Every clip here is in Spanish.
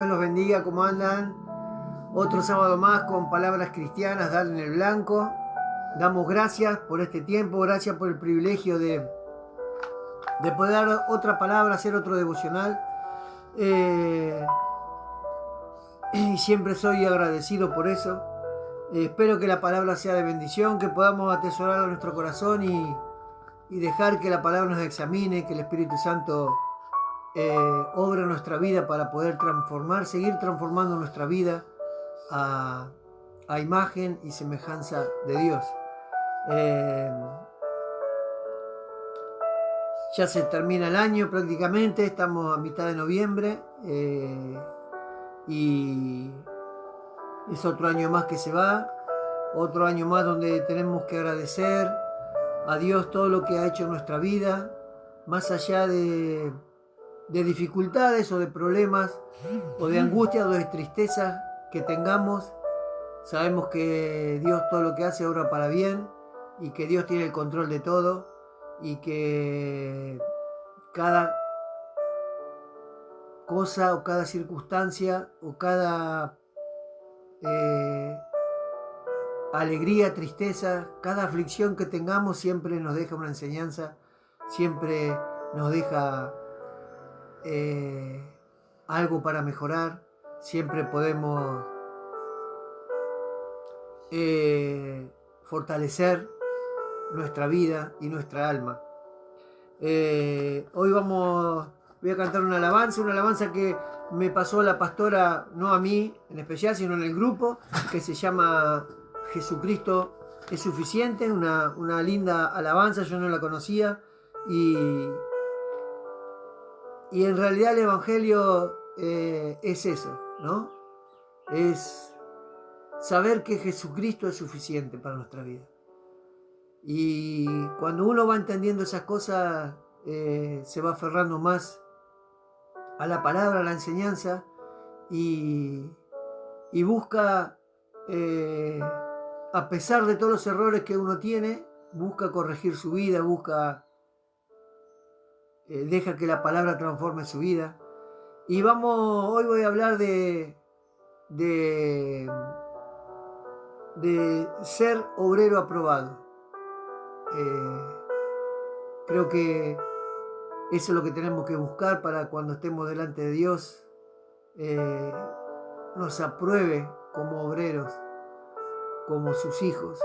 Dios los bendiga, ¿cómo andan? Otro sábado más con palabras cristianas, dar en el blanco. Damos gracias por este tiempo, gracias por el privilegio de poder dar otra palabra, hacer otro devocional. Y siempre soy agradecido por eso. Espero que la palabra sea de bendición, que podamos atesorarla en nuestro corazón y dejar que la palabra nos examine, que el Espíritu Santo obra en nuestra vida para poder transformar, seguir transformando nuestra vida a, a imagen y semejanza de Dios. Ya se termina el año prácticamente, estamos a mitad de noviembre y es otro año más que se va, otro año más donde tenemos que agradecer a Dios todo lo que ha hecho en nuestra vida, más allá de dificultades o de problemas o de angustias o de tristezas que tengamos. Sabemos que Dios todo lo que hace obra para bien y que Dios tiene el control de todo y que cada cosa o cada circunstancia o cada eh, alegría, tristeza, cada aflicción que tengamos siempre nos deja una enseñanza, siempre nos deja eh, algo para mejorar, siempre podemos fortalecer nuestra vida y nuestra alma. Hoy voy a cantar una alabanza que me pasó la pastora, no a mí en especial, sino en el grupo, que se llama Jesucristo es suficiente, una linda alabanza, yo no la conocía, y, y en realidad el Evangelio es eso, ¿no? Es saber que Jesucristo es suficiente para nuestra vida. Y cuando uno va entendiendo esas cosas, se va aferrando más a la palabra, a la enseñanza y, y busca, a pesar de todos los errores que uno tiene, busca corregir su vida, deja que la palabra transforme su vida. Y hoy voy a hablar de, de ser obrero aprobado. Creo que eso es lo que tenemos que buscar para cuando estemos delante de Dios, eh, nos apruebe como obreros, como sus hijos.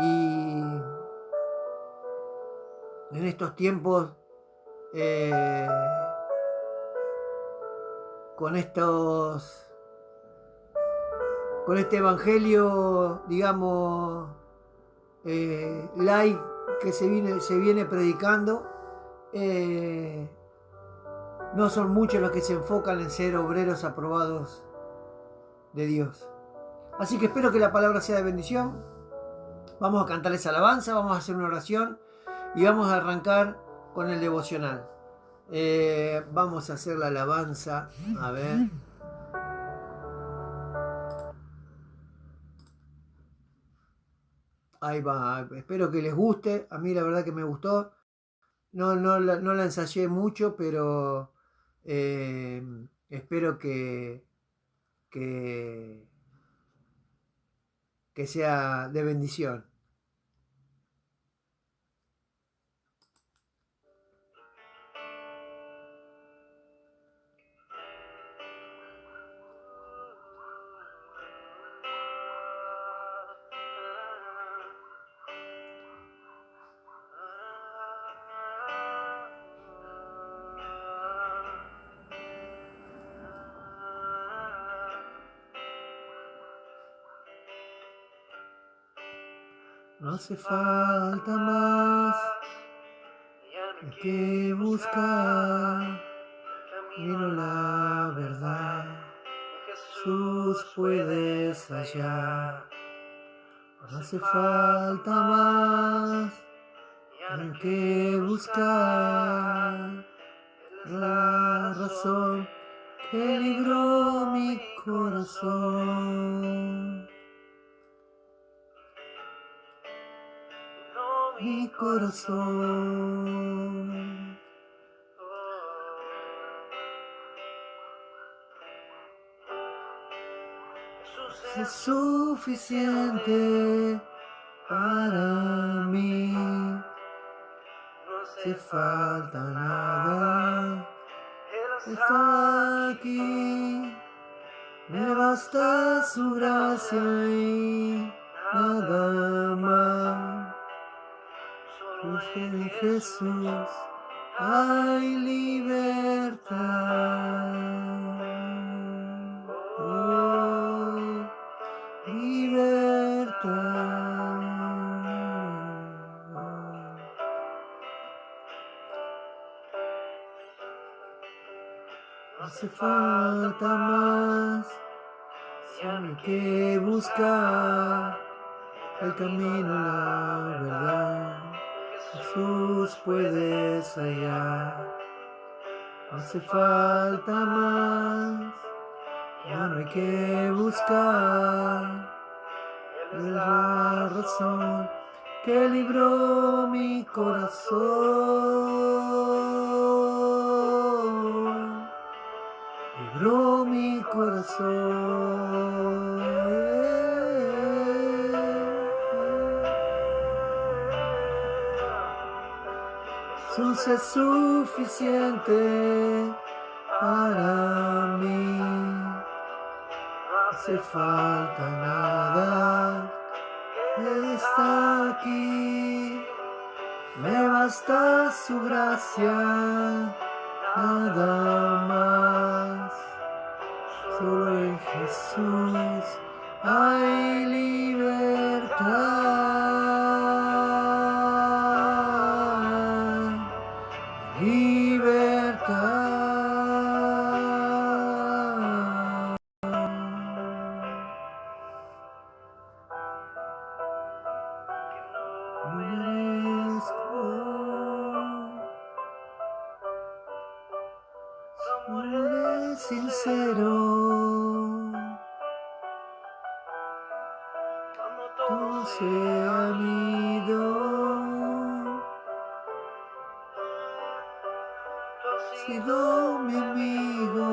Y en estos tiempos, eh, con estos, con este evangelio, digamos, live que se viene predicando, eh, no son muchos los que se enfocan en ser obreros aprobados de Dios. Así que espero que la palabra sea de bendición. Vamos a cantar esa alabanza, vamos a hacer una oración y vamos a arrancar con el devocional. Vamos a hacer la alabanza. A ver. Ahí va. Espero que les guste. A mí la verdad que me gustó. No la ensayé mucho, pero espero que, que sea de bendición. No hace falta más que buscar. Miro la verdad. Jesús puedes hallar. No hace falta más que buscar. La razón que libró mi corazón. Mi corazón. es suficiente para mí. No hace falta nada, está aquí. Me basta su gracia y nada más. Solo en Jesús hay libertad. Oh, libertad. No hace falta más, solo hay que buscar el camino, la verdad. Jesús puedes hallar. No hace falta más, ya no hay que buscar. Es la razón que libró mi corazón. Libró mi corazón. Jesús es suficiente para mí. No hace falta nada, está aquí. Me basta su gracia, nada más. Solo en Jesús hay libertad. Libertad. No merezco su amor es sincero. Todo se han ido. Tú has sido mi amigo.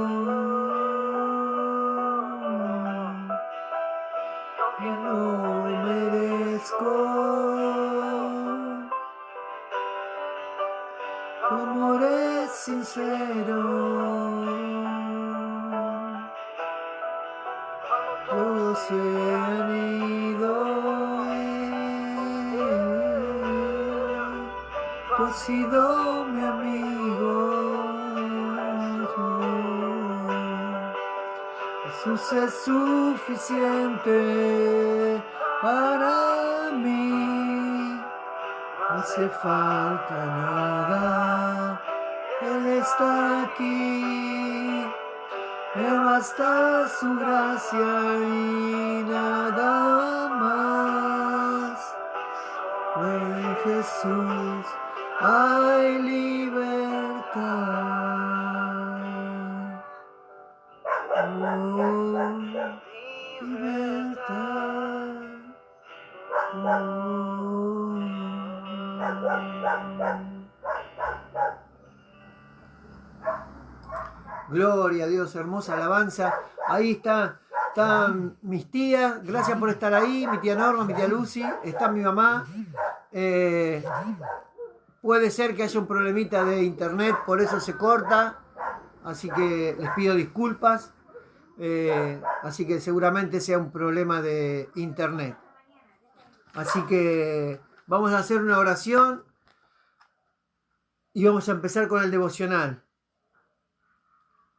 Yo no merezco. Tu amor es sincero. Todos se han ido. Tú has sido mi amigo. Jesús es suficiente para mí. No hace falta nada, Él está aquí. Me basta su gracia y nada más. En Jesús hay libertad. Oh, libertad. Gloria a Dios, hermosa alabanza. Ahí están mis tías. Gracias por estar ahí. Mi tía Norma, mi tía Lucy. Está mi mamá. Puede ser que haya un problemita de internet, por eso se corta. Así que les pido disculpas. Así que seguramente sea un problema de internet. Así que vamos a hacer una oración y vamos a empezar con el devocional.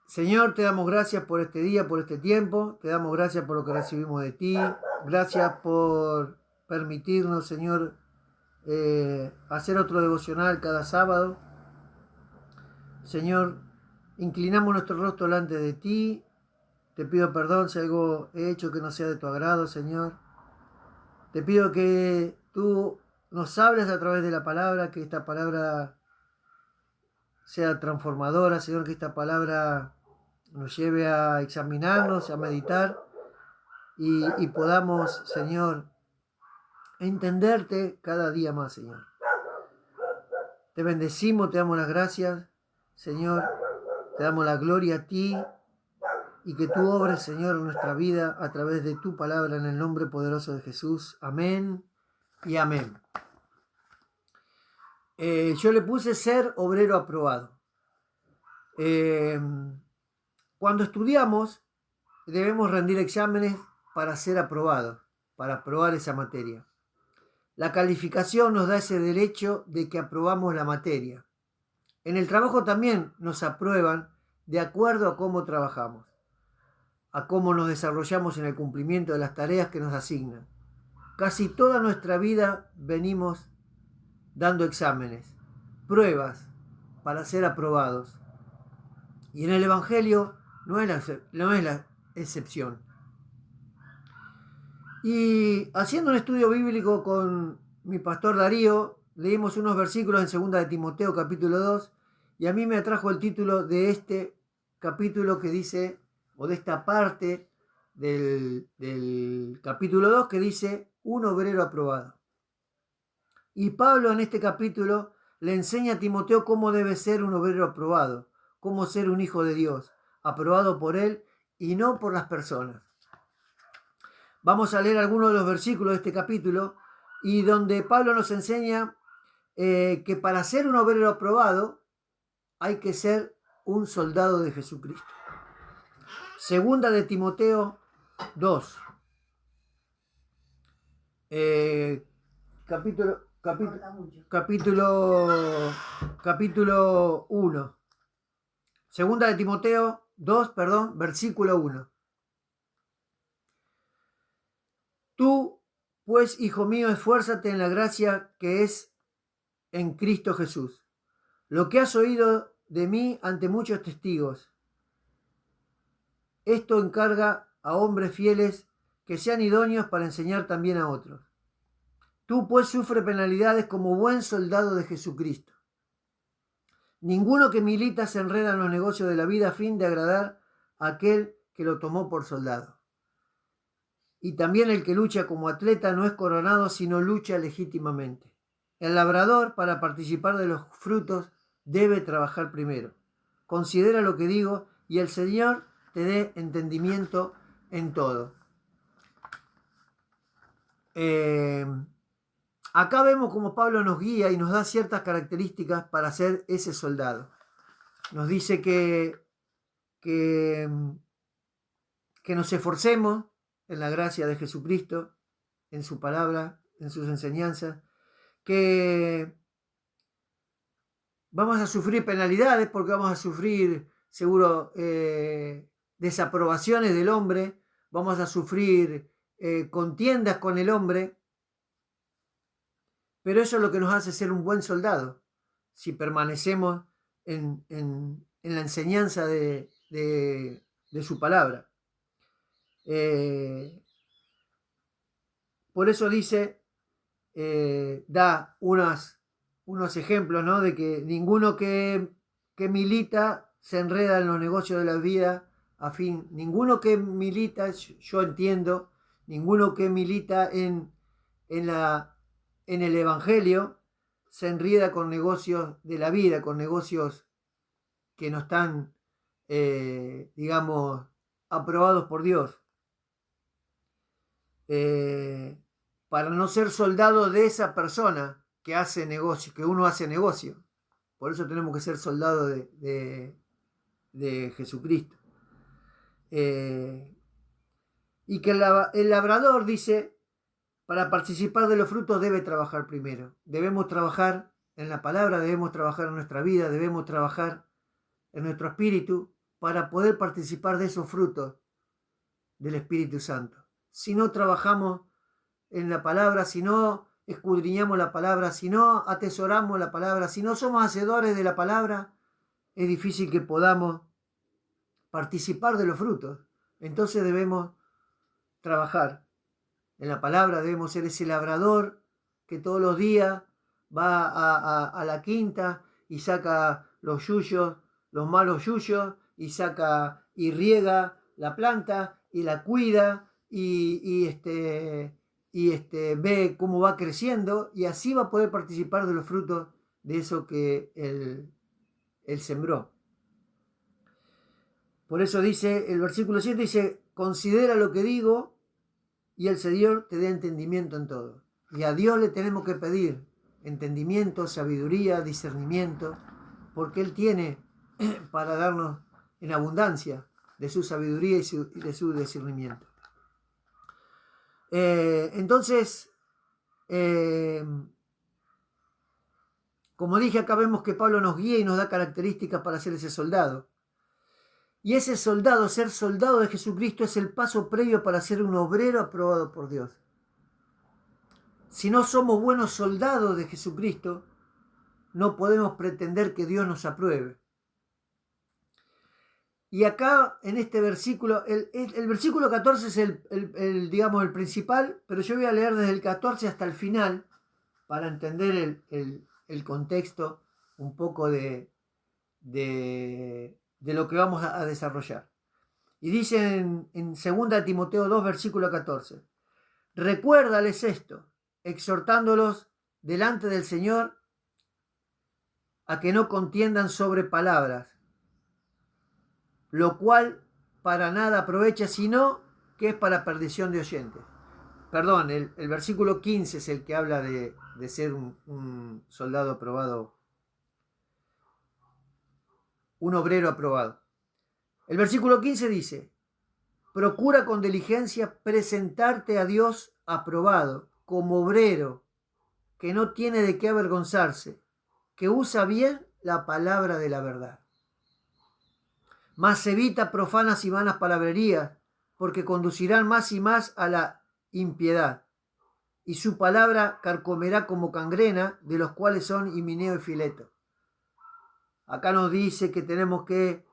Señor, te damos gracias por este día, por este tiempo. Te damos gracias por lo que recibimos de ti. Gracias por permitirnos, Señor, hacer otro devocional cada sábado. Señor, inclinamos nuestro rostro delante de ti. Te pido perdón si algo he hecho que no sea de tu agrado, Señor. Te pido que tú nos hables a través de la palabra, que esta palabra sea transformadora, Señor, que esta palabra nos lleve a examinarnos, a meditar y podamos, Señor, entenderte cada día más, Señor. Te bendecimos, te damos las gracias, Señor, te damos la gloria a ti y que tú obres, Señor, en nuestra vida a través de tu palabra, en el nombre poderoso de Jesús. Amén y amén. Yo le puse ser obrero aprobado. Cuando estudiamos, debemos rendir exámenes para ser aprobados, para aprobar esa materia. La calificación nos da ese derecho de que aprobamos la materia. En el trabajo también nos aprueban de acuerdo a cómo trabajamos, a cómo nos desarrollamos en el cumplimiento de las tareas que nos asignan. Casi toda nuestra vida venimos dando exámenes, pruebas para ser aprobados. Y en el Evangelio no es la excepción. Y haciendo un estudio bíblico con mi pastor Darío, leímos unos versículos en 2 de Timoteo capítulo 2, y a mí me atrajo el título de este capítulo que dice, o de esta parte del capítulo 2 que dice, un obrero aprobado. Y Pablo en este capítulo le enseña a Timoteo cómo debe ser un obrero aprobado, cómo ser un hijo de Dios, aprobado por él y no por las personas. Vamos a leer algunos de los versículos de este capítulo y donde Pablo nos enseña que para ser un obrero aprobado hay que ser un soldado de Jesucristo. 2 de Timoteo 2, capítulo 1. 2 de Timoteo 2, versículo 1. Tú, pues, hijo mío, esfuérzate en la gracia que es en Cristo Jesús. Lo que has oído de mí ante muchos testigos, esto encarga a hombres fieles que sean idóneos para enseñar también a otros. Tú, pues, sufre penalidades como buen soldado de Jesucristo. Ninguno que milita se enreda en los negocios de la vida a fin de agradar a aquel que lo tomó por soldado. Y también el que lucha como atleta no es coronado, sino lucha legítimamente. El labrador, para participar de los frutos, debe trabajar primero. Considera lo que digo y el Señor te dé entendimiento en todo. Acá vemos cómo Pablo nos guía y nos da ciertas características para ser ese soldado. Nos dice que nos esforcemos en la gracia de Jesucristo, en su palabra, en sus enseñanzas, que vamos a sufrir penalidades porque vamos a sufrir seguro desaprobaciones del hombre, vamos a sufrir contiendas con el hombre, pero eso es lo que nos hace ser un buen soldado, si permanecemos en la enseñanza de su palabra. Por eso dice, da unos ejemplos, ¿no? De que ninguno que milita se enreda en los negocios de la vida, ninguno que milita, yo entiendo, ninguno que milita en el Evangelio se enreda con negocios de la vida, con negocios que no están, digamos, aprobados por Dios. Para no ser soldado de esa persona que hace negocio, que uno hace negocio. Por eso tenemos que ser soldados de Jesucristo. Y que el labrador dice, para participar de los frutos debe trabajar primero. Debemos trabajar en la palabra, debemos trabajar en nuestra vida, debemos trabajar en nuestro espíritu para poder participar de esos frutos del Espíritu Santo. Si no trabajamos en la palabra, si no escudriñamos la palabra, si no atesoramos la palabra, si no somos hacedores de la palabra, es difícil que podamos participar de los frutos. Entonces debemos trabajar en la palabra, debemos ser ese labrador que todos los días va a la quinta y saca los yuyos, los malos yuyos, y riega la planta y la cuida y ve cómo va creciendo y así va a poder participar de los frutos de eso que él sembró. Por eso dice, el versículo 7 dice, considera lo que digo y el Señor te dé entendimiento en todo. Y a Dios le tenemos que pedir entendimiento, sabiduría, discernimiento, porque Él tiene para darnos en abundancia de su sabiduría y de su discernimiento. Entonces, como dije, acá vemos que Pablo nos guía y nos da características para ser ese soldado. Y ese soldado, ser soldado de Jesucristo, es el paso previo para ser un obrero aprobado por Dios. Si no somos buenos soldados de Jesucristo, no podemos pretender que Dios nos apruebe. Y acá, en este versículo, el versículo 14 es digamos, el principal, pero yo voy a leer desde el 14 hasta el final para entender el contexto un poco de lo que vamos a desarrollar. Y dice en 2 Timoteo 2, versículo 14, recuérdales esto, exhortándolos delante del Señor a que no contiendan sobre palabras, lo cual para nada aprovecha, sino que es para perdición de oyentes. Perdón, el versículo 15 es el que habla de ser un soldado aprobado, un obrero aprobado. El versículo 15 dice, procura con diligencia presentarte a Dios aprobado, como obrero, que no tiene de qué avergonzarse, que usa bien la palabra de la verdad. Mas evita profanas y vanas palabrerías, porque conducirán más y más a la impiedad, y su palabra carcomerá como gangrena, de los cuales son Himeneo y Fileto. Acá nos dice que tenemos que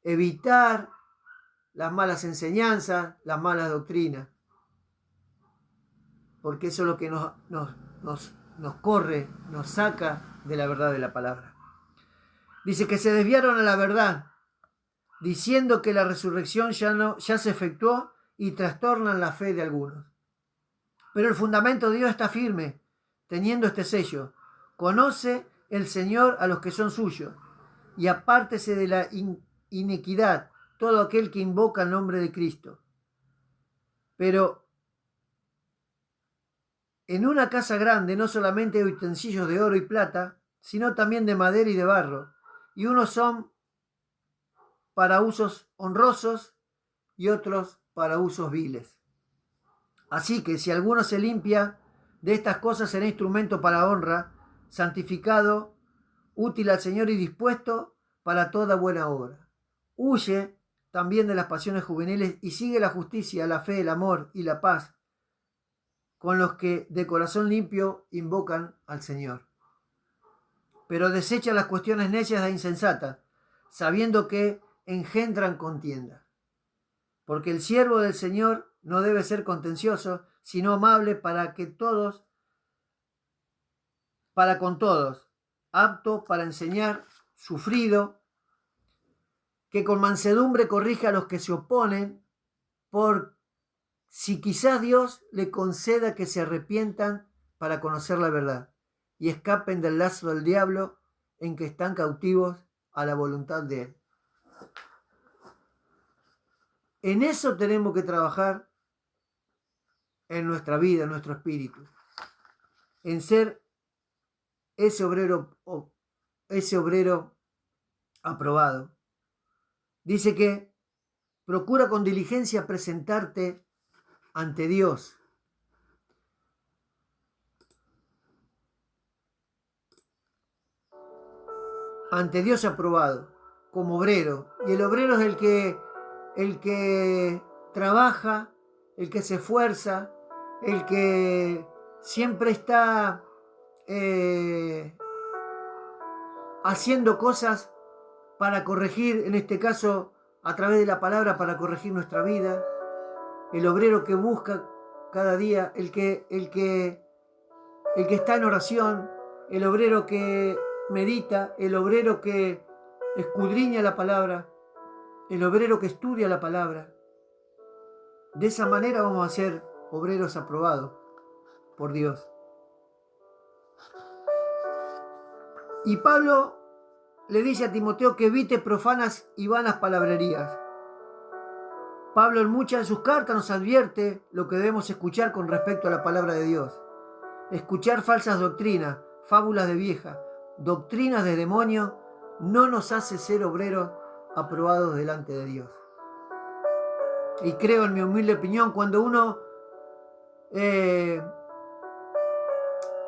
evitar las malas enseñanzas, las malas doctrinas, porque eso es lo que nos corre, nos saca de la verdad de la palabra. Dice que se desviaron a la verdad, diciendo que la resurrección ya se efectuó, y trastornan la fe de algunos. Pero el fundamento de Dios está firme, teniendo este sello: conoce el Señor a los que son suyos, y apártese de la iniquidad todo aquel que invoca el nombre de Cristo. Pero en una casa grande no solamente hay utensilios de oro y plata, sino también de madera y de barro, y unos son para usos honrosos y otros para usos viles. Así que si alguno se limpia de estas cosas, será instrumento para honra, santificado, útil al Señor y dispuesto para toda buena obra. Huye también de las pasiones juveniles y sigue la justicia, la fe, el amor y la paz con los que de corazón limpio invocan al Señor. Pero desecha las cuestiones necias e insensatas, sabiendo que engendran contienda. Porque el siervo del Señor no debe ser contencioso, sino amable para con todos, apto para enseñar, sufrido, que con mansedumbre corrija a los que se oponen, por si quizás Dios le conceda que se arrepientan para conocer la verdad y escapen del lazo del diablo en que están cautivos a la voluntad de Él. En eso tenemos que trabajar en nuestra vida, en nuestro espíritu, en ser ese obrero aprobado. Dice que procura con diligencia presentarte ante Dios. Ante Dios aprobado, como obrero. Y el obrero es el que trabaja, el que se esfuerza, el que siempre está haciendo cosas para corregir, en este caso a través de la palabra, para corregir nuestra vida. El obrero que busca cada día, el que está en oración, el obrero que medita, el obrero que escudriña la palabra, el obrero que estudia la palabra. De esa manera vamos a ser obreros aprobados por Dios. Y Pablo le dice a Timoteo que evite profanas y vanas palabrerías. Pablo en muchas de sus cartas nos advierte lo que debemos escuchar con respecto a la palabra de Dios. Escuchar falsas doctrinas, fábulas de vieja, doctrinas de demonio, no nos hace ser obreros aprobados delante de Dios. Y creo, en mi humilde opinión, cuando uno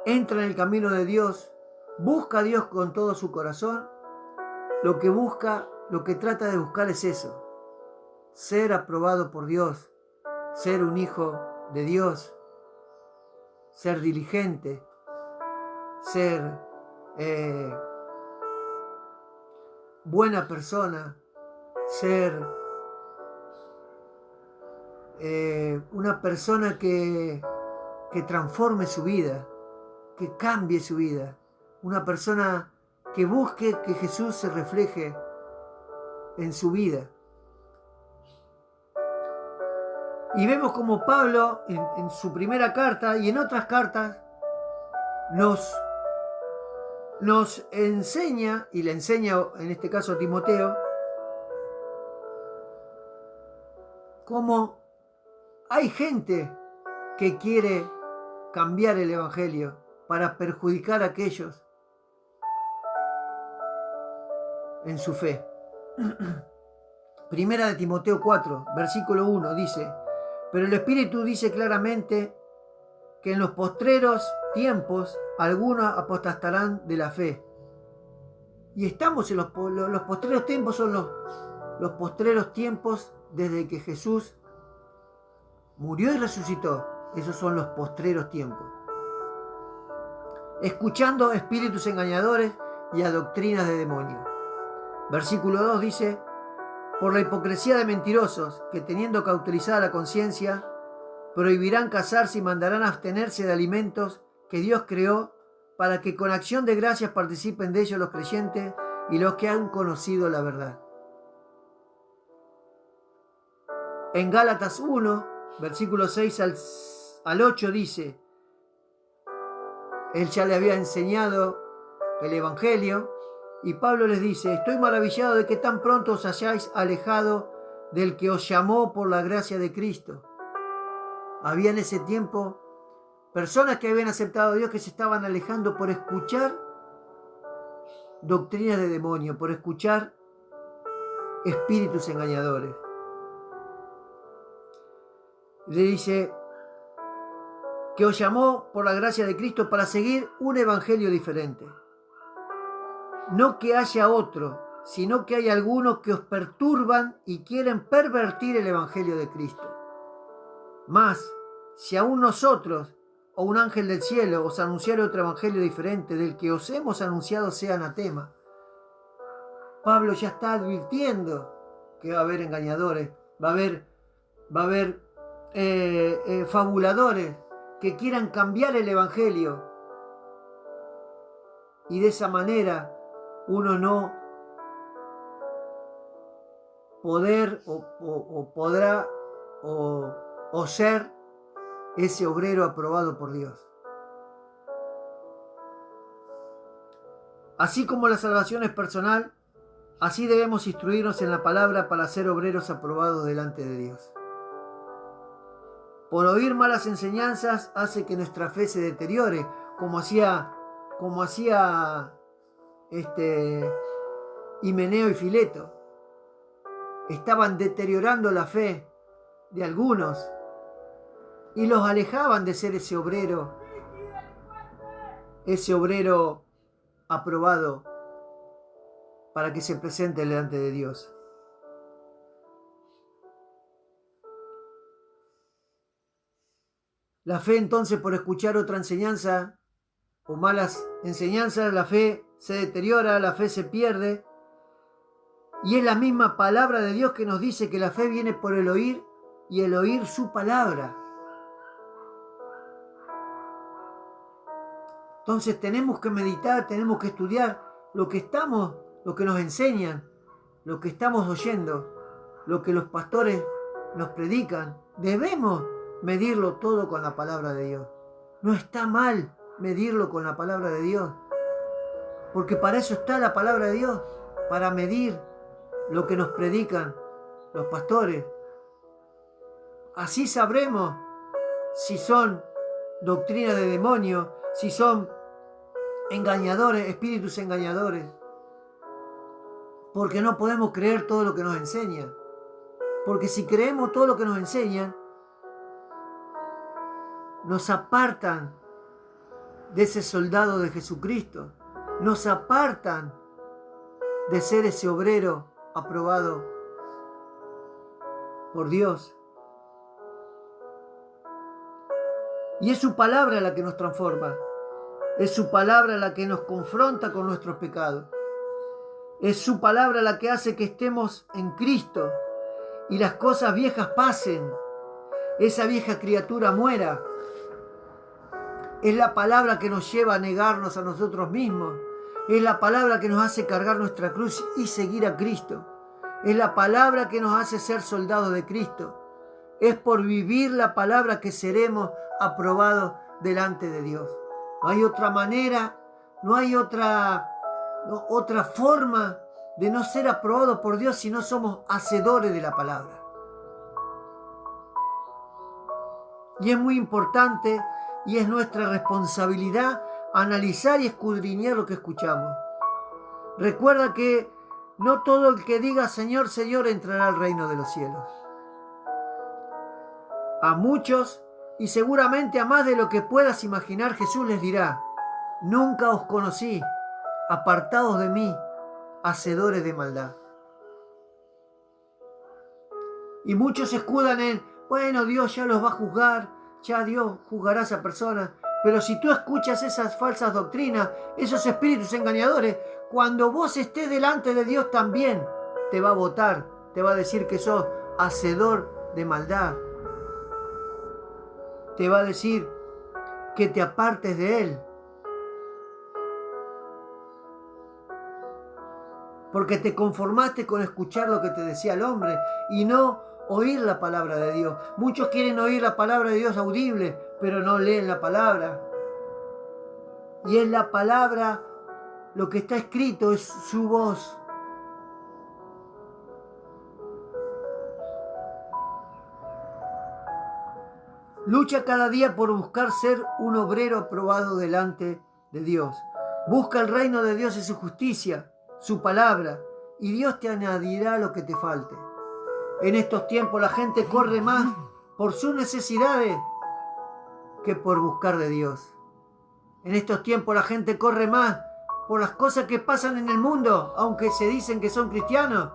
entra en el camino de Dios, busca a Dios con todo su corazón, lo que trata de buscar es eso: ser aprobado por Dios, ser un hijo de Dios, ser diligente, ser buena persona, ser una persona que transforme su vida, que cambie su vida, una persona que busque que Jesús se refleje en su vida. Y vemos como Pablo en su primera carta y en otras cartas nos enseña, y le enseña en este caso a Timoteo, cómo hay gente que quiere cambiar el evangelio para perjudicar a aquellos en su fe. Primera de Timoteo 4, versículo 1 dice: pero el Espíritu dice claramente que en los postreros tiempos algunos apostatarán de la fe. Y estamos en los postreros tiempos, son los postreros tiempos desde que Jesús murió y resucitó. Esos son los postreros tiempos. Escuchando espíritus engañadores y a doctrinas de demonios. Versículo 2 dice: por la hipocresía de mentirosos, que teniendo cauterizada la conciencia, prohibirán casarse y mandarán abstenerse de alimentos que Dios creó, para que con acción de gracias participen de ellos los creyentes y los que han conocido la verdad. En Gálatas 1, versículos 6 al 8 dice: él ya le había enseñado el Evangelio, y Pablo les dice: estoy maravillado de que tan pronto os hayáis alejado del que os llamó por la gracia de Cristo. Había en ese tiempo personas que habían aceptado a Dios que se estaban alejando por escuchar doctrinas de demonio, por escuchar espíritus engañadores. Le dice que os llamó por la gracia de Cristo para seguir un evangelio diferente. No que haya otro, sino que hay algunos que os perturban y quieren pervertir el evangelio de Cristo. Mas, si aún nosotros o un ángel del cielo os anunciara otro evangelio diferente del que os hemos anunciado, sea anatema. Pablo ya está advirtiendo que va a haber engañadores, va a haber fabuladores que quieran cambiar el evangelio, y de esa manera uno no podrá ser ese obrero aprobado por Dios. Así como la salvación es personal, así debemos instruirnos en la palabra para ser obreros aprobados delante de Dios. Por oír malas enseñanzas hace que nuestra fe se deteriore, como hacía Himeneo y Fileto. Estaban deteriorando la fe de algunos y los alejaban de ser ese obrero aprobado para que se presente delante de Dios. La fe, entonces, por escuchar otra enseñanza o malas enseñanzas, la fe se deteriora, la fe se pierde. Y es la misma palabra de Dios que nos dice que la fe viene por el oír, y el oír su palabra. Entonces tenemos que meditar, tenemos que estudiar lo que nos enseñan, lo que estamos oyendo, lo que los pastores nos predican. Debemos medirlo todo con la palabra de Dios. No está mal medirlo con la palabra de Dios. Porque para eso está la palabra de Dios, para medir lo que nos predican los pastores. Así sabremos si son doctrinas de demonios, si son engañadores, espíritus engañadores. Porque no podemos creer todo lo que nos enseñan. Porque si creemos todo lo que nos enseñan, nos apartan de ese soldado de Jesucristo. Nos apartan de ser ese obrero aprobado por Dios. Y es su palabra la que nos transforma. Es su palabra la que nos confronta con nuestros pecados. Es su palabra la que hace que estemos en Cristo y las cosas viejas pasen. Esa vieja criatura muera. Es la palabra que nos lleva a negarnos a nosotros mismos. Es la palabra que nos hace cargar nuestra cruz y seguir a Cristo. Es la palabra que nos hace ser soldados de Cristo. Es por vivir la palabra que seremos aprobados delante de Dios. No hay otra manera, no hay otra forma de no ser aprobados por Dios si no somos hacedores de la palabra. Y es muy importante y es nuestra responsabilidad analizar y escudriñar lo que escuchamos. Recuerda que no todo el que diga Señor, Señor entrará al reino de los cielos. A muchos, y seguramente a más de lo que puedas imaginar, Jesús les dirá: nunca os conocí, apartados de mí, hacedores de maldad. Y muchos se escudan en, bueno, Dios ya los va a juzgar, ya Dios juzgará a esa persona. Pero si tú escuchas esas falsas doctrinas, esos espíritus engañadores, cuando vos estés delante de Dios también te va a votar, te va a decir que sos hacedor de maldad. Te va a decir que te apartes de Él. Porque te conformaste con escuchar lo que te decía el hombre y no oír la palabra de Dios. Muchos quieren oír la palabra de Dios audible, pero no leen la palabra. Y es la palabra, lo que está escrito es su voz. Lucha cada día por buscar ser un obrero aprobado delante de Dios. Busca el reino de Dios y su justicia, su palabra, y Dios te añadirá lo que te falte. En estos tiempos la gente corre más por sus necesidades que por buscar de Dios. En estos tiempos la gente corre más por las cosas que pasan en el mundo, aunque se dicen que son cristianos,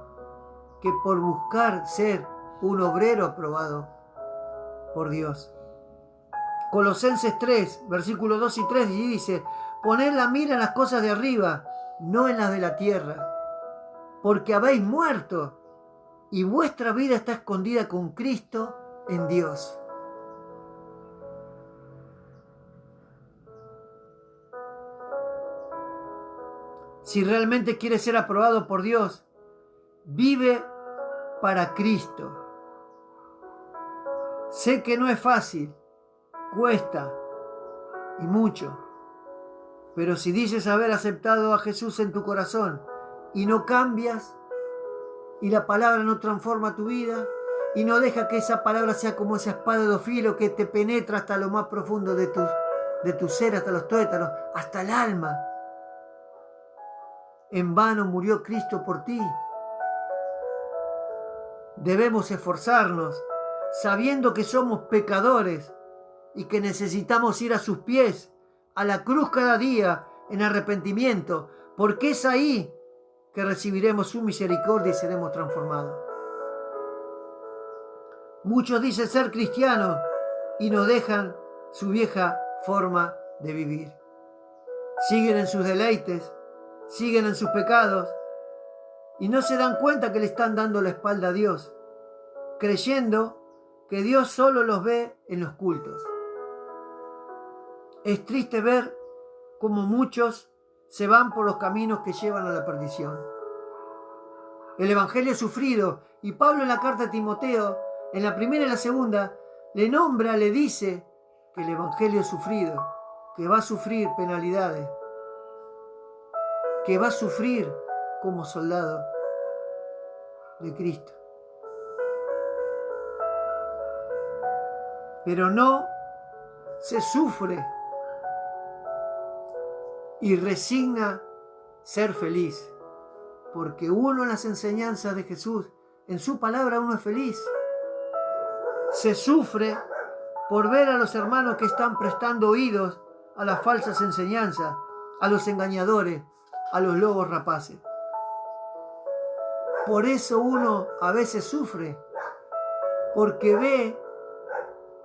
que por buscar ser un obrero aprobado por Dios. Colosenses 3, versículos 2 y 3 dice: poned la mira en las cosas de arriba, no en las de la tierra, porque habéis muerto y vuestra vida está escondida con Cristo en Dios. Si realmente quieres ser aprobado por Dios, vive para Cristo. Sé que no es fácil, cuesta y mucho, pero si dices haber aceptado a Jesús en tu corazón y no cambias, y la palabra no transforma tu vida, y no deja que esa palabra sea como esa espada de dos filos que te penetra hasta lo más profundo de tu ser, hasta los tuétanos, hasta el alma. En vano murió Cristo por ti. Debemos esforzarnos, sabiendo que somos pecadores y que necesitamos ir a sus pies, a la cruz cada día, en arrepentimiento, porque es ahí que recibiremos su misericordia y seremos transformados. Muchos dicen ser cristianos y no dejan su vieja forma de vivir. Siguen en sus deleites, siguen en sus pecados y no se dan cuenta que le están dando la espalda a Dios, creyendo que Dios solo los ve en los cultos. Es triste ver cómo muchos se van por los caminos que llevan a la perdición. El Evangelio es sufrido, y Pablo en la carta a Timoteo, en la primera y la segunda, le nombra, le dice que el Evangelio es sufrido, que va a sufrir penalidades. que va a sufrir como soldado de Cristo. Pero no se sufre y resigna ser feliz, porque uno en las enseñanzas de Jesús, en su palabra uno es feliz. Se sufre por ver a los hermanos que están prestando oídos a las falsas enseñanzas, a los engañadores, a los lobos rapaces. Por eso uno a veces sufre, porque ve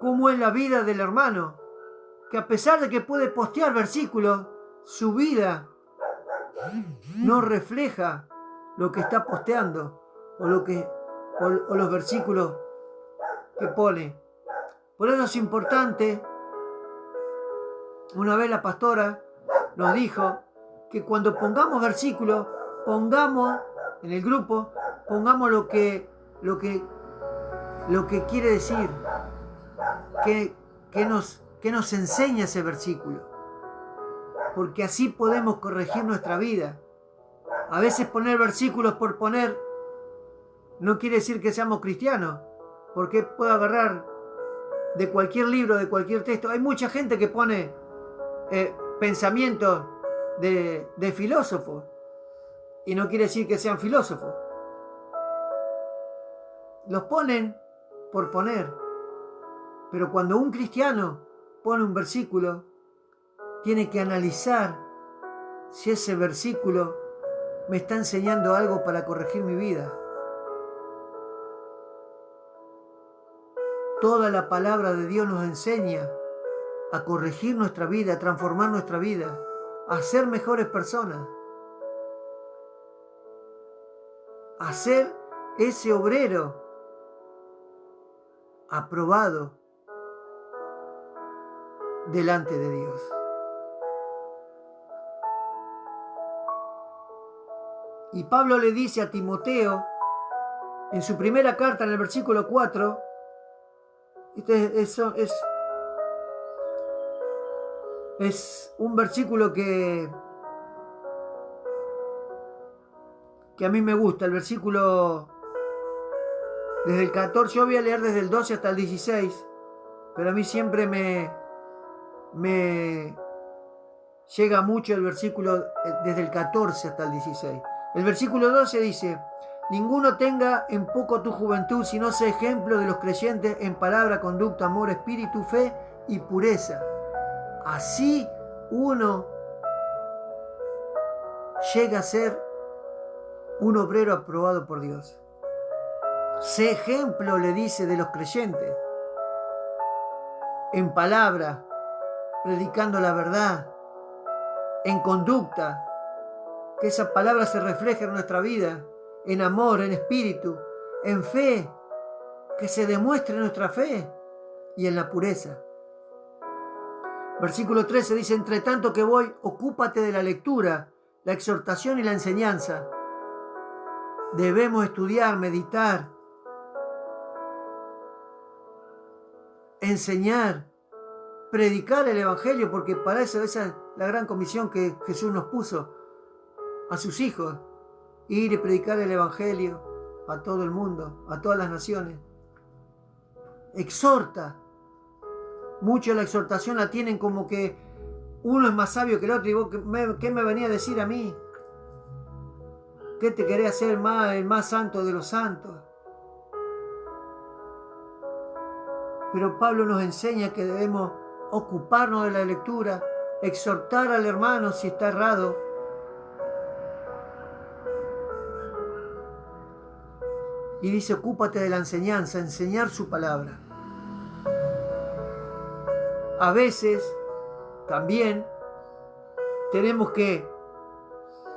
cómo es la vida del hermano, que a pesar de que puede postear versículos, su vida no refleja lo que está posteando o los versículos que pone. Por eso es importante, una vez la pastora nos dijo que cuando pongamos versículos, pongamos en el grupo, pongamos lo que quiere decir, que nos enseña ese versículo, porque así podemos corregir nuestra vida. A veces poner versículos por poner no quiere decir que seamos cristianos, porque puedo agarrar de cualquier libro, de cualquier texto. Hay mucha gente que pone pensamientos de filósofos y no quiere decir que sean filósofos. Los ponen por poner. Pero cuando un cristiano pone un versículo, tiene que analizar si ese versículo me está enseñando algo para corregir mi vida. Toda la palabra de Dios nos enseña a corregir nuestra vida, a transformar nuestra vida, a ser mejores personas, a ser ese obrero aprobado delante de Dios. Y Pablo le dice a Timoteo, en su primera carta, en el versículo 4, es un versículo que a mí me gusta, el versículo desde el 14, yo voy a leer desde el 12 hasta el 16, pero a mí siempre me llega mucho el versículo desde el 14 hasta el 16. El versículo 12 dice: ninguno tenga en poco tu juventud, sino sea ejemplo de los creyentes en palabra, conducta, amor, espíritu, fe y pureza. Así uno llega a ser un obrero aprobado por Dios. Sé ejemplo, le dice, de los creyentes en palabra, predicando la verdad, en conducta, que esa palabra se refleje en nuestra vida, en amor, en espíritu, en fe, que se demuestre nuestra fe, y en la pureza. Versículo 13 dice: entre tanto que voy, ocúpate de la lectura, la exhortación y la enseñanza. Debemos estudiar, meditar, enseñar, predicar el Evangelio, porque para eso esa es la gran comisión que Jesús nos puso a sus hijos: ir y predicar el Evangelio a todo el mundo, a todas las naciones. Exhorta. Muchos la exhortación la tienen como que uno es más sabio que el otro, y vos, ¿qué me venía a decir a mí? ¿Qué te querés hacer el más santo de los santos? Pero Pablo nos enseña que debemos ocuparnos de la lectura, exhortar al hermano si está errado, y dice: ocúpate de la enseñanza, enseñar su palabra. A veces también tenemos que,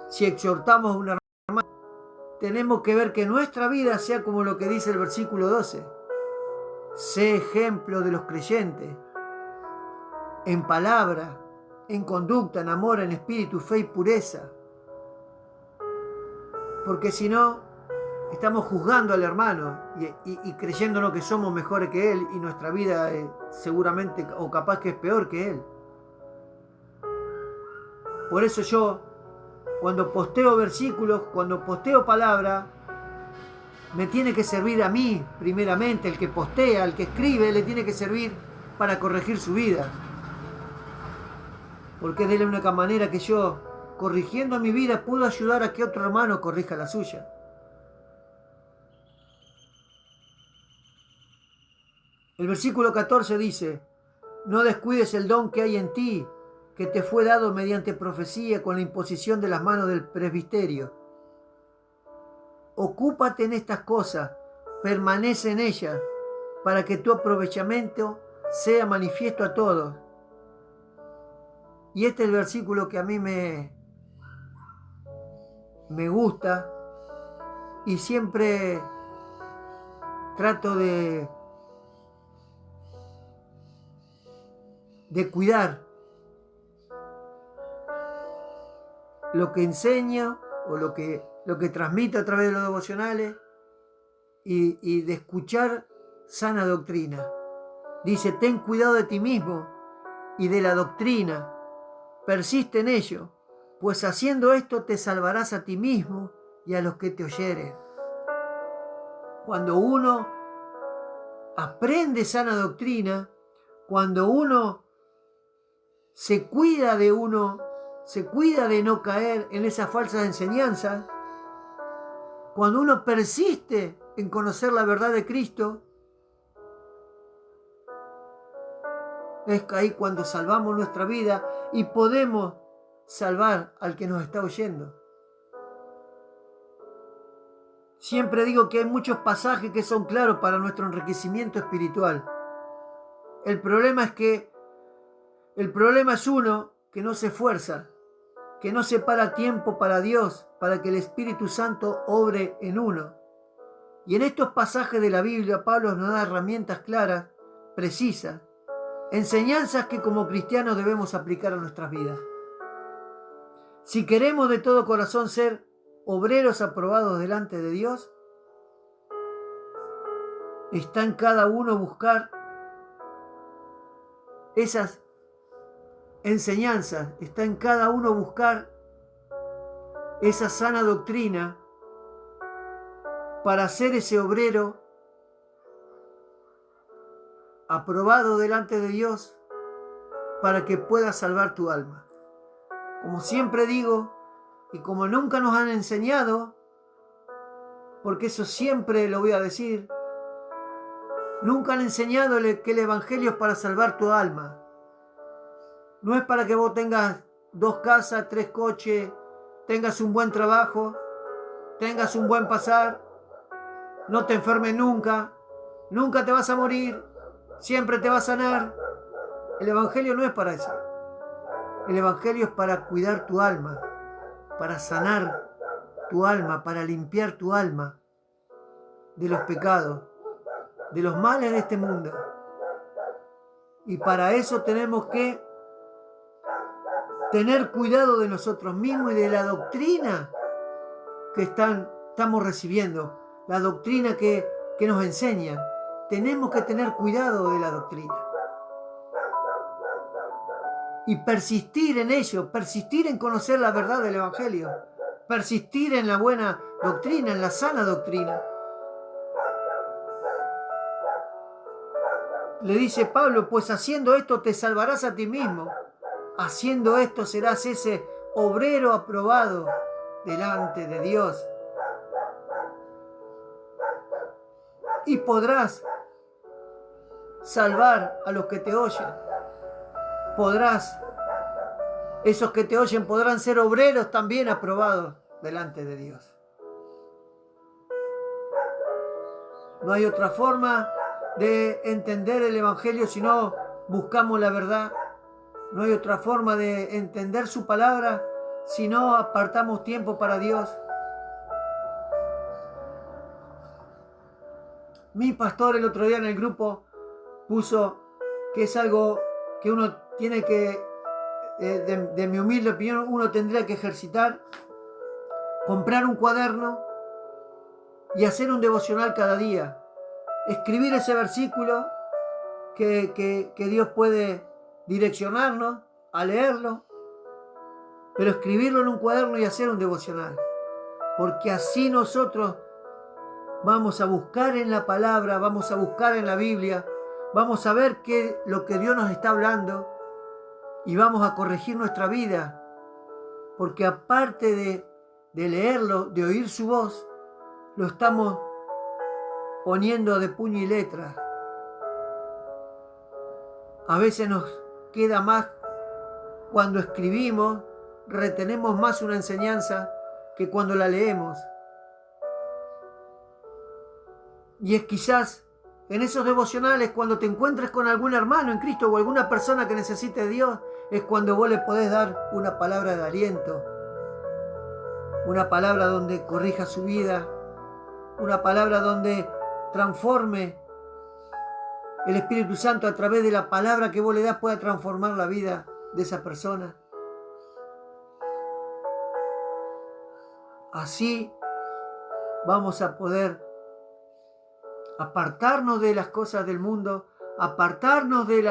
si exhortamos a un hermano, tenemos que ver que nuestra vida sea como lo que dice el versículo 12. Sé ejemplo de los creyentes en palabra, en conducta, en amor, en espíritu, fe y pureza. Porque si no, estamos juzgando al hermano y creyéndonos que somos mejores que él, y nuestra vida seguramente o capaz que es peor que él. Por eso yo cuando posteo versículos, cuando posteo palabra, me tiene que servir a mí, primeramente. El que postea, el que escribe, le tiene que servir para corregir su vida. Porque es de la única manera que yo, corrigiendo mi vida, puedo ayudar a que otro hermano corrija la suya. El versículo 14 dice: no descuides el don que hay en ti, que te fue dado mediante profecía con la imposición de las manos del presbiterio. Ocúpate en estas cosas, permanece en ellas, para que tu aprovechamiento sea manifiesto a todos. Y este es el versículo que a mí me gusta, y siempre trato de cuidar lo que enseño o lo que transmito a través de los devocionales, y de escuchar sana doctrina. Dice: ten cuidado de ti mismo y de la doctrina, persiste en ello, pues haciendo esto te salvarás a ti mismo y a los que te oyeren. Cuando uno aprende sana doctrina, cuando uno se cuida de no caer en esas falsas enseñanzas, cuando uno persiste en conocer la verdad de Cristo, es ahí cuando salvamos nuestra vida y podemos salvar al que nos está oyendo. Siempre digo que hay muchos pasajes que son claros para nuestro enriquecimiento espiritual. El problema es uno que no se esfuerza, que no separa tiempo para Dios, para que el Espíritu Santo obre en uno. Y en estos pasajes de la Biblia, Pablo nos da herramientas claras, precisas, enseñanzas que como cristianos debemos aplicar a nuestras vidas. Si queremos de todo corazón ser obreros aprobados delante de Dios, está en cada uno buscar esas enseñanzas, está en cada uno buscar esa sana doctrina para ser ese obrero aprobado delante de Dios, para que pueda salvar tu alma. Como siempre digo, y como nunca nos han enseñado, porque eso siempre lo voy a decir, nunca han enseñado que el Evangelio es para salvar tu alma. No es para que vos tengas 2 casas, 3 coches, tengas un buen trabajo, tengas un buen pasar, no te enfermes nunca, nunca te vas a morir, siempre te va a sanar. El Evangelio no es para eso. El Evangelio es para cuidar tu alma, para sanar tu alma, para limpiar tu alma de los pecados, de los males de este mundo. Y para eso tenemos que tener cuidado de nosotros mismos y de la doctrina que estamos recibiendo, la doctrina que nos enseñan. Tenemos que tener cuidado de la doctrina y persistir en ello, persistir en conocer la verdad del Evangelio, persistir en la buena doctrina, en la sana doctrina. Le dice Pablo: pues haciendo esto te salvarás a ti mismo, haciendo esto serás ese obrero aprobado delante de Dios, y podrás salvar a los que te oyen. Esos que te oyen podrán ser obreros también aprobados delante de Dios. No hay otra forma de entender el Evangelio si no buscamos la verdad. No hay otra forma de entender su palabra si no apartamos tiempo para Dios. Mi pastor el otro día en el grupo puso que es algo que uno tiene que, de mi humilde opinión, uno tendría que ejercitar: comprar un cuaderno y hacer un devocional cada día. Escribir ese versículo que Dios puede direccionarnos a leerlo, pero escribirlo en un cuaderno y hacer un devocional. Porque así nosotros vamos a buscar en la palabra, vamos a buscar en la Biblia, vamos a ver lo que Dios nos está hablando y vamos a corregir nuestra vida. Porque aparte de leerlo, de oír su voz, lo estamos poniendo de puño y letra. A veces nos queda más cuando escribimos, retenemos más una enseñanza que cuando la leemos. Y es quizás en esos devocionales, cuando te encuentres con algún hermano en Cristo o alguna persona que necesite de Dios, es cuando vos le podés dar una palabra de aliento, una palabra donde corrija su vida, una palabra donde transforme el Espíritu Santo a través de la palabra que vos le das pueda transformar la vida de esa persona. Así vamos a poder apartarnos de las cosas del mundo, apartarnos de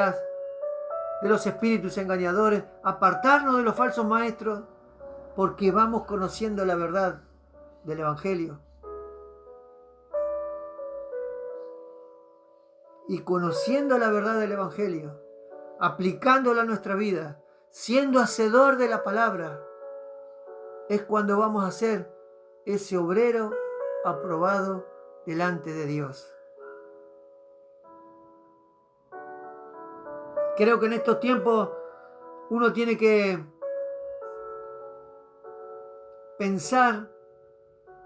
los espíritus engañadores, apartarnos de los falsos maestros, porque vamos conociendo la verdad del Evangelio. Y conociendo la verdad del Evangelio, aplicándola a nuestra vida, siendo hacedor de la palabra, es cuando vamos a ser ese obrero aprobado delante de Dios. Creo que en estos tiempos uno tiene que pensar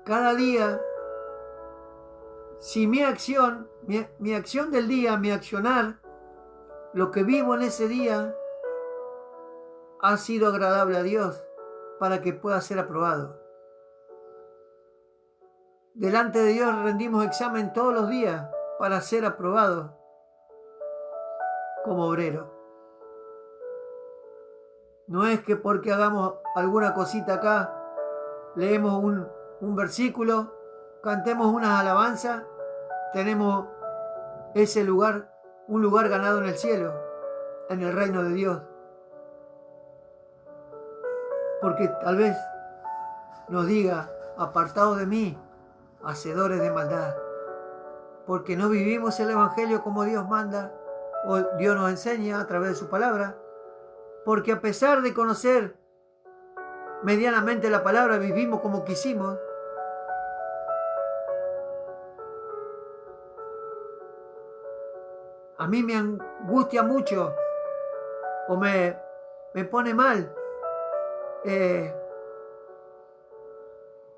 cada día si mi acción del día, mi accionar, lo que vivo en ese día, ha sido agradable a Dios para que pueda ser aprobado. Delante de Dios rendimos examen todos los días para ser aprobados como obrero. No es que porque hagamos alguna cosita acá, leemos un versículo, cantemos unas alabanzas, tenemos ese lugar, un lugar ganado en el cielo, en el reino de Dios. Porque tal vez nos diga, apartados de mí, hacedores de maldad. Porque no vivimos el Evangelio como Dios manda, o Dios nos enseña a través de su palabra. Porque a pesar de conocer medianamente la palabra, vivimos como quisimos. A mí me angustia mucho o me pone mal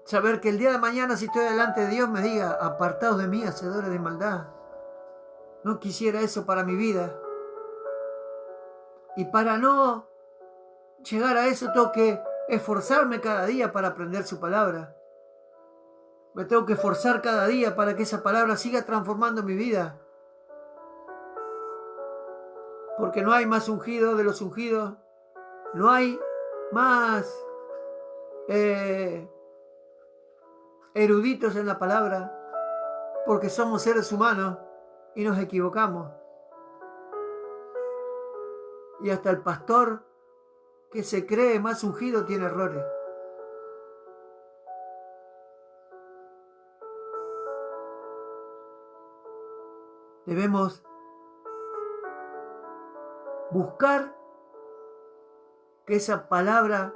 saber que el día de mañana, si estoy delante de Dios, me diga, apartados de mí, hacedores de maldad. No quisiera eso para mi vida. Y para no llegar a eso tengo que esforzarme cada día para aprender su palabra. Me tengo que esforzar cada día para que esa palabra siga transformando mi vida. Porque no hay más ungido de los ungidos. No hay más eruditos en la palabra. Porque somos seres humanos y nos equivocamos. Y hasta el pastor que se cree más ungido tiene errores. Debemos buscar que esa palabra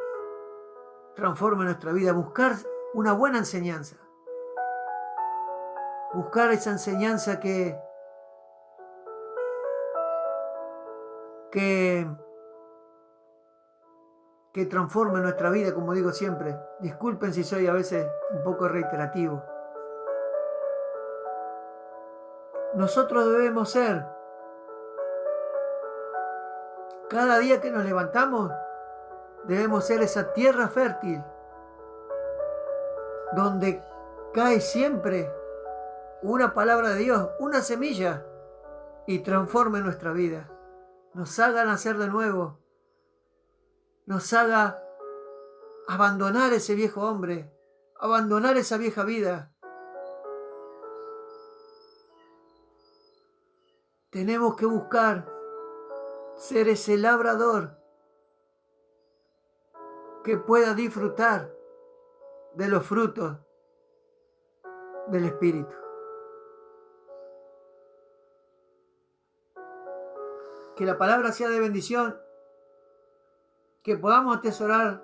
transforme nuestra vida, buscar una buena enseñanza, buscar esa enseñanza que transforme nuestra vida, como digo siempre. Disculpen si soy a veces un poco reiterativo. Nosotros debemos ser, cada día que nos levantamos, debemos ser esa tierra fértil donde cae siempre una palabra de Dios, una semilla, y transforme nuestra vida, nos haga nacer de nuevo, nos haga abandonar ese viejo hombre, abandonar esa vieja vida. Tenemos que buscar ser ese labrador que pueda disfrutar de los frutos del Espíritu. Que la palabra sea de bendición, que podamos atesorar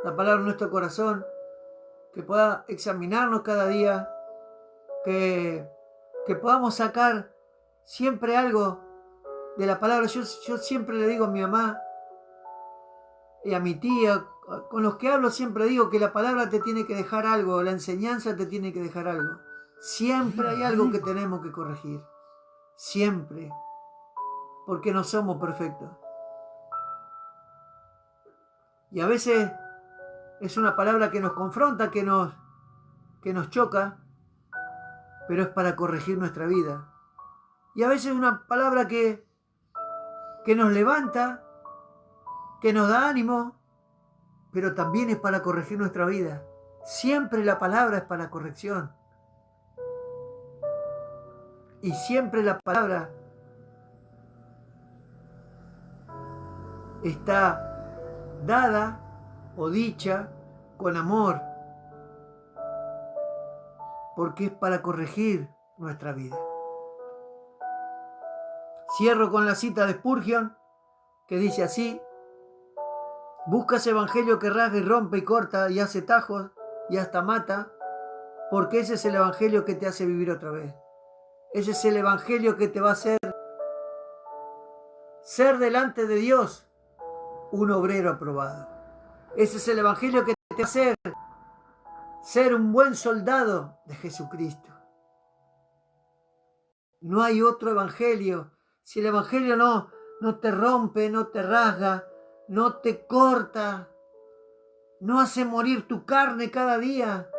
la palabra en nuestro corazón, que pueda examinarnos cada día, que podamos sacar siempre algo de la palabra. Yo siempre le digo a mi mamá y a mi tía, con los que hablo siempre digo que la palabra te tiene que dejar algo, la enseñanza te tiene que dejar algo. Siempre hay algo que tenemos que corregir, siempre, porque no somos perfectos. Y a veces es una palabra que nos confronta, que nos choca, pero es para corregir nuestra vida. Y a veces es una palabra que nos levanta, que nos da ánimo, pero también es para corregir nuestra vida. Siempre la palabra es para corrección. Y siempre la palabra está dada o dicha con amor, porque es para corregir nuestra vida. Cierro con la cita de Spurgeon, que dice así: buscas evangelio que rasga y rompe y corta y hace tajos y hasta mata, porque ese es el evangelio que te hace vivir otra vez. Ese es el evangelio que te va a hacer ser delante de Dios un obrero aprobado. Ese es el evangelio que te va a hacer ser un buen soldado de Jesucristo. No hay otro evangelio. Si el evangelio no te rompe, no te rasga, no te corta, no hace morir tu carne cada día,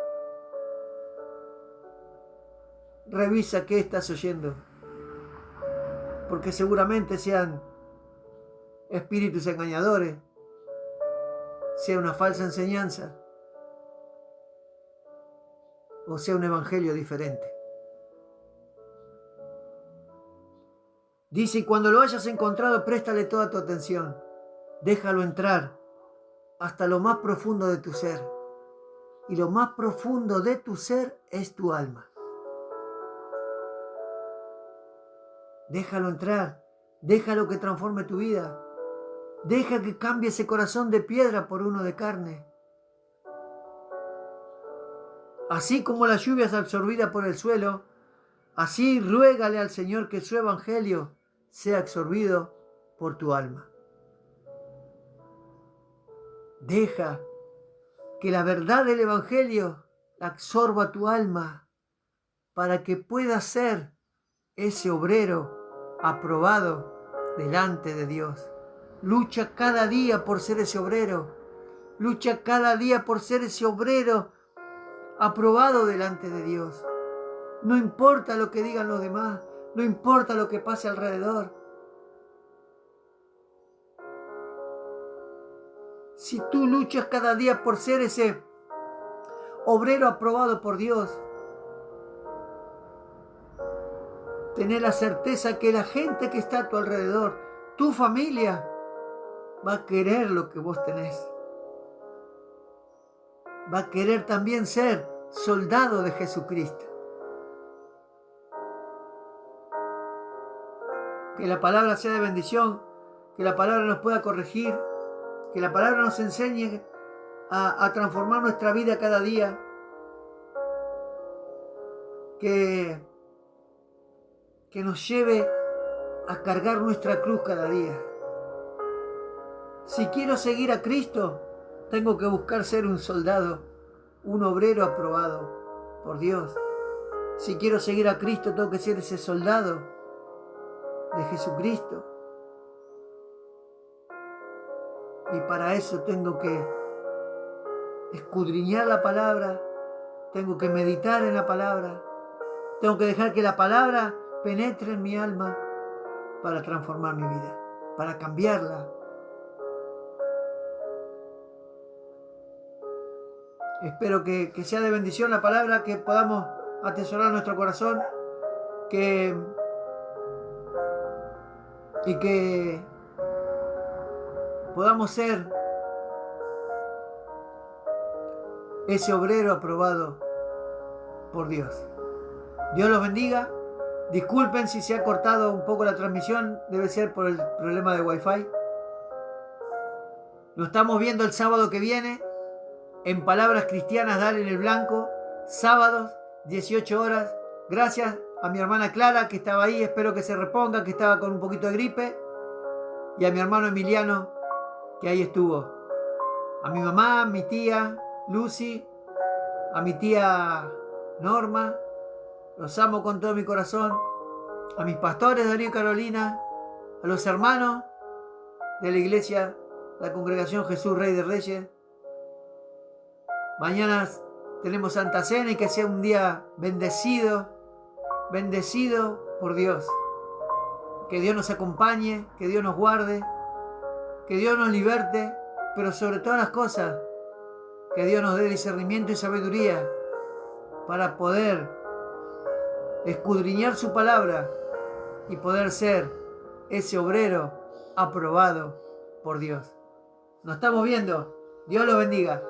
revisa qué estás oyendo, porque seguramente sean espíritus engañadores, sea una falsa enseñanza o sea un evangelio diferente. Dice: y cuando lo hayas encontrado, préstale toda tu atención, déjalo entrar hasta lo más profundo de tu ser, y lo más profundo de tu ser es tu alma. Déjalo entrar, déjalo que transforme tu vida, deja que cambie ese corazón de piedra por uno de carne. Así como la lluvia es absorbida por el suelo, así ruégale al Señor que su evangelio sea absorbido por tu alma. Deja que la verdad del evangelio absorba tu alma para que puedas ser ese obrero aprobado delante de Dios. Lucha cada día por ser ese obrero. Lucha cada día por ser ese obrero aprobado delante de Dios. No importa lo que digan los demás, no importa lo que pase alrededor. Si tú luchas cada día por ser ese obrero aprobado por Dios, tener la certeza que la gente que está a tu alrededor, tu familia, va a querer lo que vos tenés. Va a querer también ser soldado de Jesucristo. Que la palabra sea de bendición, que la palabra nos pueda corregir, que la palabra nos enseñe a transformar nuestra vida cada día, que nos lleve a cargar nuestra cruz cada día. Si quiero seguir a Cristo, tengo que buscar ser un soldado, un obrero aprobado por Dios. Si quiero seguir a Cristo, tengo que ser ese soldado de Jesucristo. Y para eso tengo que escudriñar la palabra, tengo que meditar en la palabra, tengo que dejar que la palabra penetre en mi alma para transformar mi vida, para cambiarla. Espero que sea de bendición la palabra, que podamos atesorar nuestro corazón, y que podamos ser ese obrero aprobado por Dios. Dios los bendiga. Disculpen si se ha cortado un poco la transmisión, debe ser por el problema de Wi-Fi. Nos estamos viendo el sábado que viene en Palabras Cristianas, Dale en el Blanco, sábados, 18 horas. Gracias a mi hermana Clara que estaba ahí, espero que se reponga, que estaba con un poquito de gripe, y a mi hermano Emiliano que ahí estuvo. A mi mamá, a mi tía Lucy, a mi tía Norma, los amo con todo mi corazón. A mis pastores Darío y Carolina, a los hermanos de la iglesia, la congregación Jesús Rey de Reyes. Mañana tenemos Santa Cena y que sea un día bendecido por Dios. Que Dios nos acompañe, que Dios nos guarde, que Dios nos liberte, pero sobre todas las cosas, que Dios nos dé discernimiento y sabiduría para poder escudriñar su palabra y poder ser ese obrero aprobado por Dios. Nos estamos viendo. Dios los bendiga.